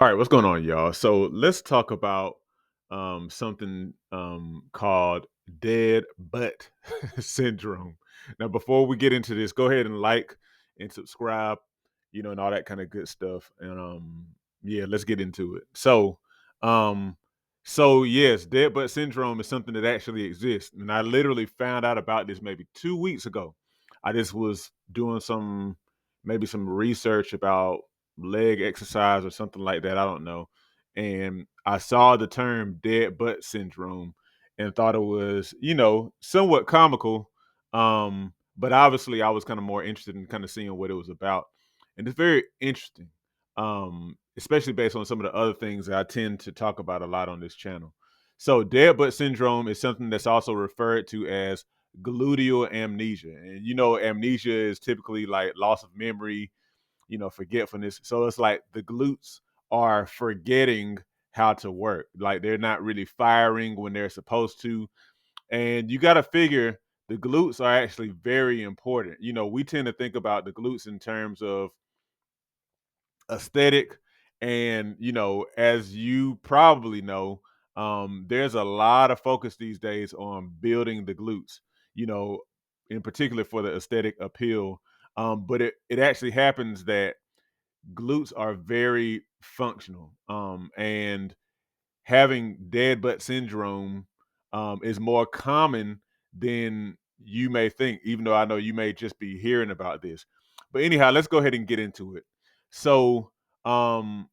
All right, what's going on, y'all? So let's talk about something called dead butt syndrome. Now, before we get into this, go ahead and like and subscribe, and all that kind of good stuff. And yeah, let's get into it. Um, so yes, dead butt syndrome is something that actually exists, and I literally found out about this maybe 2 weeks ago. I just was doing maybe some research about leg exercise or something like that. I don't know. And I saw the term dead butt syndrome and thought it was, somewhat comical. But obviously I was kind of more interested in kind of seeing what it was about. And it's very interesting. Especially based on some of the other things that I tend to talk about a lot on this channel. So dead butt syndrome is something that's also referred to as gluteal amnesia. And amnesia is typically like loss of memory, forgetfulness. So it's like the glutes are forgetting how to work. Like they're not really firing when they're supposed to. And you got to figure the glutes are actually very important. We tend to think about the glutes in terms of aesthetic. And, as you probably know, there's a lot of focus these days on building the glutes, you know, in particular for the aesthetic appeal. But it actually happens that glutes are very functional. And having dead butt syndrome is more common than you may think, even though I know you may just be hearing about this. But anyhow, let's go ahead and get into it. So, um,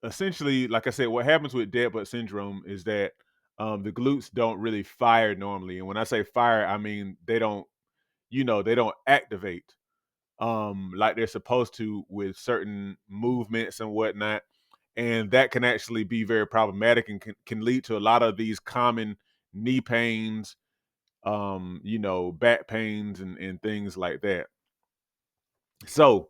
essentially, like I said, what happens with dead butt syndrome is that the glutes don't really fire normally. And when I say fire, I mean they don't activate like they're supposed to with certain movements and whatnot. And that can actually be very problematic and can lead to a lot of these common knee pains, back pains and things like that. So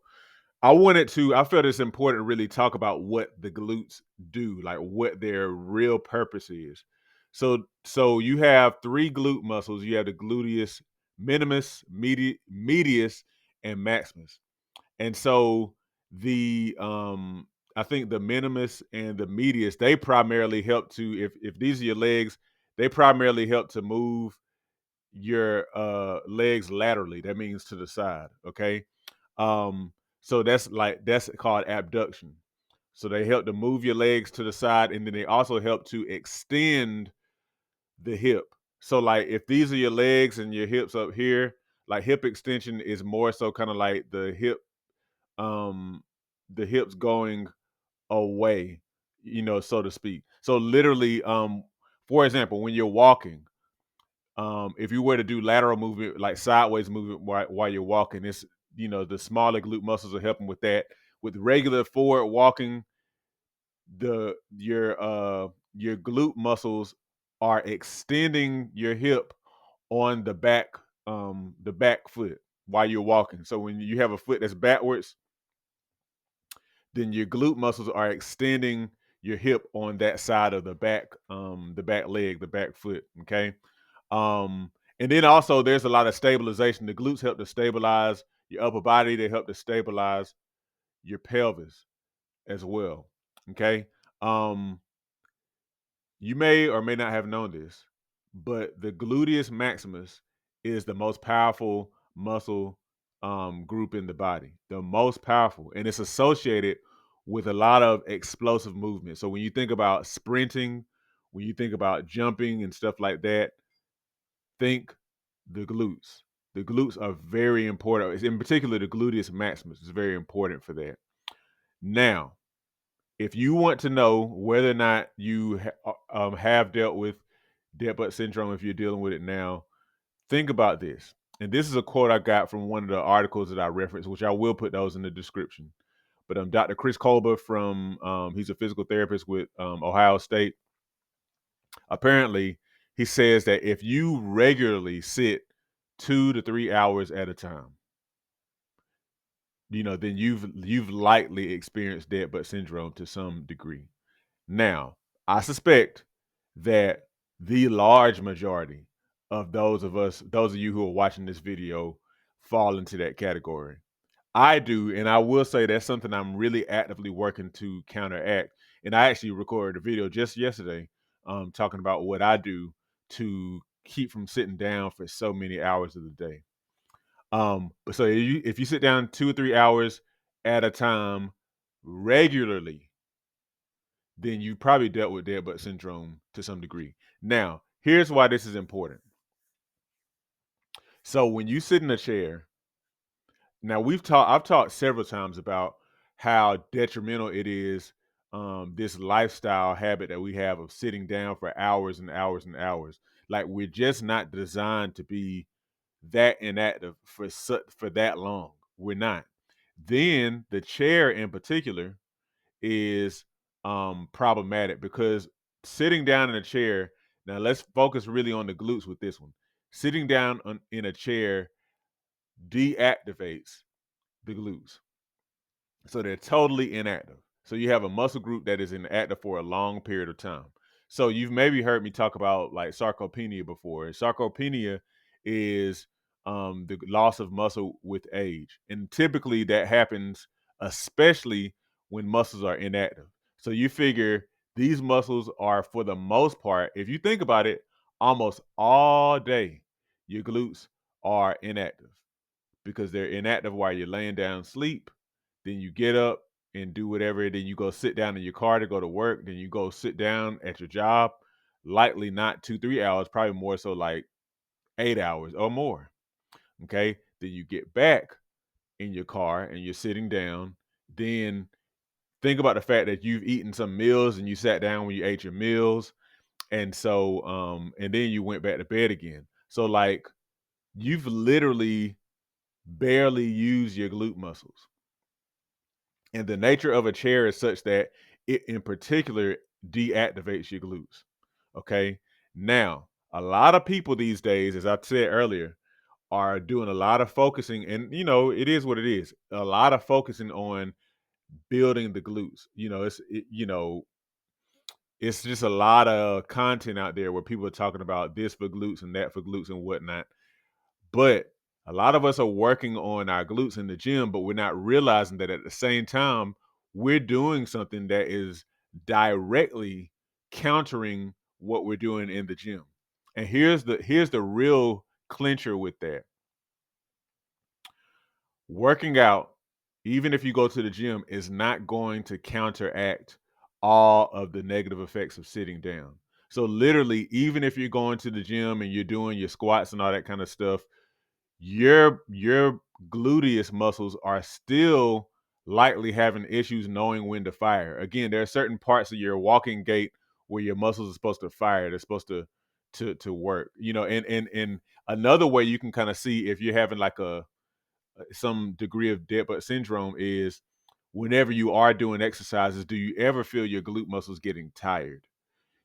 I felt it's important to really talk about what the glutes do, like what their real purpose is. So you have three glute muscles. You have the gluteus minimus, medius, and maximus. And so the I think the minimus and the medius, they primarily help to if these are your legs, they primarily help to move your legs laterally. That means to the side, okay? Um so that's called abduction. So they help to move your legs to the side, and then they also help to extend the hip. So like if these are your legs and your hips up here, like hip extension is more so kind of like um the hips going away, so to speak. So literally, for example, when you're walking, if you were to do lateral movement, like sideways movement while you're walking, it's the smaller glute muscles are helping with that. With regular forward walking, your glute muscles are extending your hip on the back foot while you're walking. So when you have a foot that's backwards, then your glute muscles are extending your hip on that side of the back leg, the back foot. Okay. Um, and then also there's a lot of stabilization. The glutes help to stabilize your upper body, they help to stabilize your pelvis as well. Okay. Um, you may or may not have known this, but the gluteus maximus is the most powerful muscle group in the body, the most powerful, and it's associated with a lot of explosive movement. So when you think about sprinting, when you think about jumping and stuff like that, think the glutes. The glutes are very important. In particular, the gluteus maximus is very important for that. Now, if you want to know whether or not you have dealt with dead butt syndrome, if you're dealing with it now, think about this. And this is a quote I got from one of the articles that I referenced, which I will put those in the description. But Dr. Chris Colber he's a physical therapist with Ohio State. Apparently, he says that if you regularly sit 2 to 3 hours at a time, then you've likely experienced dead butt syndrome to some degree. Now, I suspect that the large majority of those of you who are watching this video fall into that category. I do, and I will say that's something I'm really actively working to counteract. And I actually recorded a video just yesterday, talking about what I do to keep from sitting down for so many hours of the day. But so if you sit down 2 or 3 hours at a time regularly, then you probably dealt with dead butt syndrome to some degree. Now, here's why this is important. So when you sit in a chair, now I've talked several times about how detrimental it is, this lifestyle habit that we have of sitting down for hours and hours and hours. Like we're just not designed to be that inactive for that long. We're not. Then the chair in particular is problematic because sitting down in a chair, now let's focus really on the glutes with this one. Sitting down in a chair deactivates the glutes. So they're totally inactive. So you have a muscle group that is inactive for a long period of time. So you've maybe heard me talk about like sarcopenia before. Sarcopenia is the loss of muscle with age, and typically that happens especially when muscles are inactive. So you figure these muscles are, for the most part, if you think about it, almost all day your glutes are inactive because they're inactive while you're laying down sleep. Then you get up and do whatever. Then you go sit down in your car to go to work. Then you go sit down at your job. Likely not 2, 3 hours, probably more so like 8 hours or more. Okay. Then you get back in your car and you're sitting down. Then think about the fact that you've eaten some meals and you sat down when you ate your meals. And so, and then you went back to bed again. So, like, you've literally barely used your glute muscles. And the nature of a chair is such that it in particular deactivates your glutes. Okay. Now, a lot of people these days, as I said earlier, are doing a lot of focusing, and it is what it is. A lot of focusing on building the glutes. It's just a lot of content out there where people are talking about this for glutes and that for glutes and whatnot. But a lot of us are working on our glutes in the gym, but we're not realizing that at the same time, we're doing something that is directly countering what we're doing in the gym. And here's the real clincher with that. Working out, even if you go to the gym, is not going to counteract all of the negative effects of sitting down. So literally, even if you're going to the gym and you're doing your squats and all that kind of stuff, your gluteus muscles are still likely having issues knowing when to fire. Again, there are certain parts of your walking gait where your muscles are supposed to fire. They're supposed to work. And another way you can kind of see if you're having like a some degree of dead butt syndrome is whenever you are doing exercises, do you ever feel your glute muscles getting tired?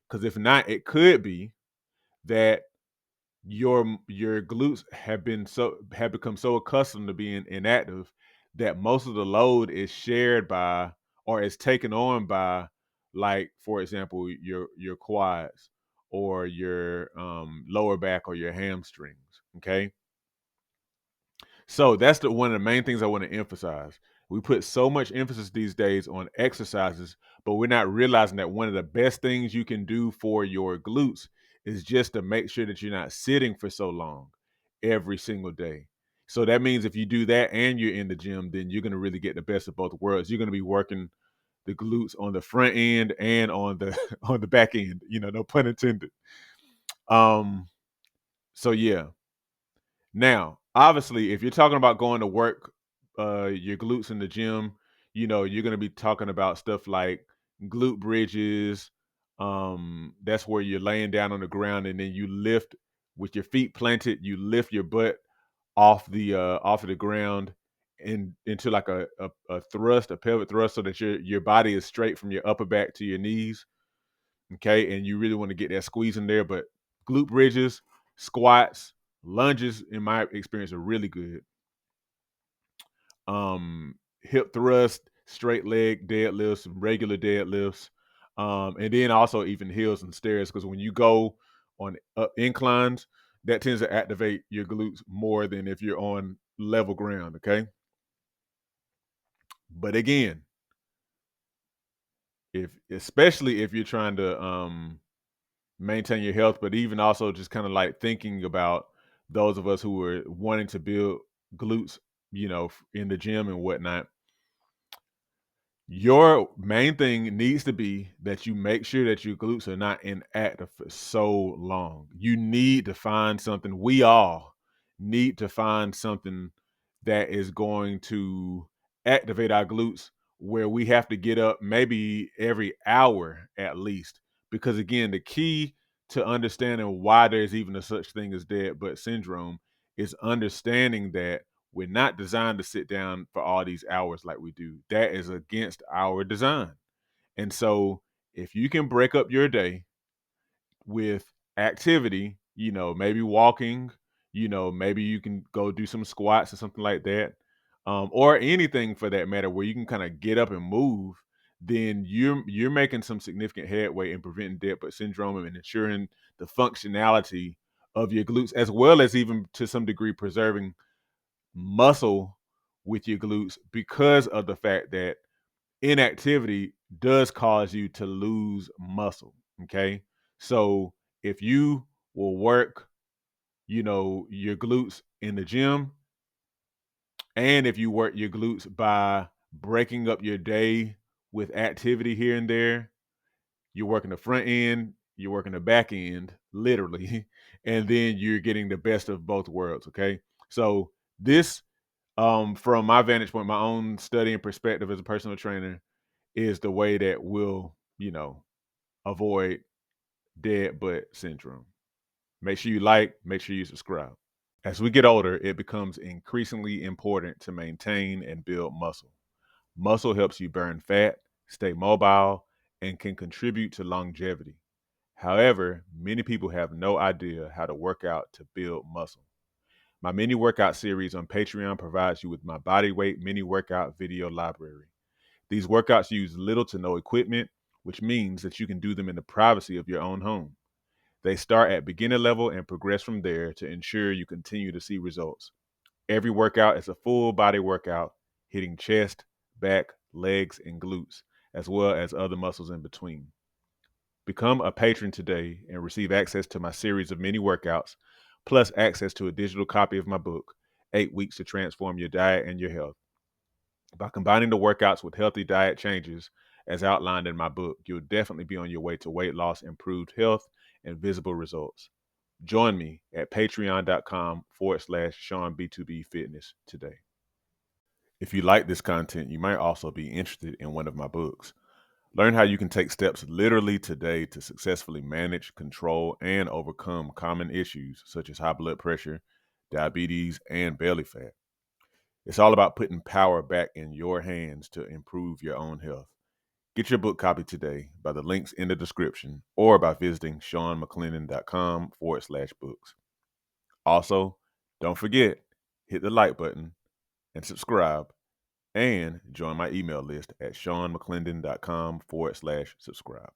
Because if not, it could be that your glutes have become so accustomed to being inactive that most of the load is shared by or is taken on by, like, for example, your quads or your lower back or your hamstrings. Okay. So that's one of the main things I want to emphasize. We put so much emphasis these days on exercises, but we're not realizing that one of the best things you can do for your glutes is just to make sure that you're not sitting for so long every single day. So that means if you do that and you're in the gym, then you're going to really get the best of both worlds. You're going to be working the glutes on the front end and on the on the back end, no pun intended. Um so yeah, now, obviously, if you're talking about going to work, your glutes in the gym, you're going to be talking about stuff like glute bridges. That's where you're laying down on the ground and then you lift with your feet planted. You lift your butt off of the ground and into like a thrust, a pelvic thrust, so that your body is straight from your upper back to your knees. Okay, and you really want to get that squeeze in there. But glute bridges, squats, lunges, in my experience, are really good. Hip thrust, straight leg deadlifts, regular deadlifts, and then also even hills and stairs. Because when you go on inclines, that tends to activate your glutes more than if you're on level ground. Okay. But again, especially if you're trying to maintain your health, but even also just kind of like thinking about those of us who are wanting to build glutes, in the gym and whatnot. Your main thing needs to be that you make sure that your glutes are not inactive for so long. You need to find something. We all need to find something that is going to activate our glutes where we have to get up maybe every hour at least. Because again, the key to understanding why there's even a such thing as dead butt syndrome is understanding that we're not designed to sit down for all these hours like we do. That is against our design. And so if you can break up your day with activity, maybe walking, maybe you can go do some squats or something like that, or anything for that matter, where you can kind of get up and move, then you're making some significant headway in preventing dead butt syndrome and ensuring the functionality of your glutes, as well as even to some degree preserving muscle with your glutes because of the fact that inactivity does cause you to lose muscle. Okay. So if you will work, your glutes in the gym, and if you work your glutes by breaking up your day with activity here and there, you're working the front end, you're working the back end, literally, and then you're getting the best of both worlds. Okay. So this, from my vantage point, my own study and perspective as a personal trainer, is the way that will, avoid dead butt syndrome. Make sure you like, make sure you subscribe. As we get older, it becomes increasingly important to maintain and build muscle. Muscle helps you burn fat, stay mobile, and can contribute to longevity. However, many people have no idea how to work out to build muscle. My mini workout series on Patreon provides you with my body weight mini workout video library. These workouts use little to no equipment, which means that you can do them in the privacy of your own home. They start at beginner level and progress from there to ensure you continue to see results. Every workout is a full body workout, hitting chest, back, legs, and glutes, as well as other muscles in between. Become a patron today and receive access to my series of mini workouts, plus access to a digital copy of my book, 8 Weeks to Transform Your Diet and Your Health. By combining the workouts with healthy diet changes, as outlined in my book, you'll definitely be on your way to weight loss, improved health, and visible results. Join me at patreon.com/Sean B2B Fitness today. If you like this content, you might also be interested in one of my books. Learn how you can take steps literally today to successfully manage, control, and overcome common issues such as high blood pressure, diabetes, and belly fat. It's all about putting power back in your hands to improve your own health. Get your book copy today by the links in the description or by visiting SeanMcClennan.com/books. Also, don't forget, hit the like button and subscribe, and join my email list at SeanMcClendon.com/subscribe.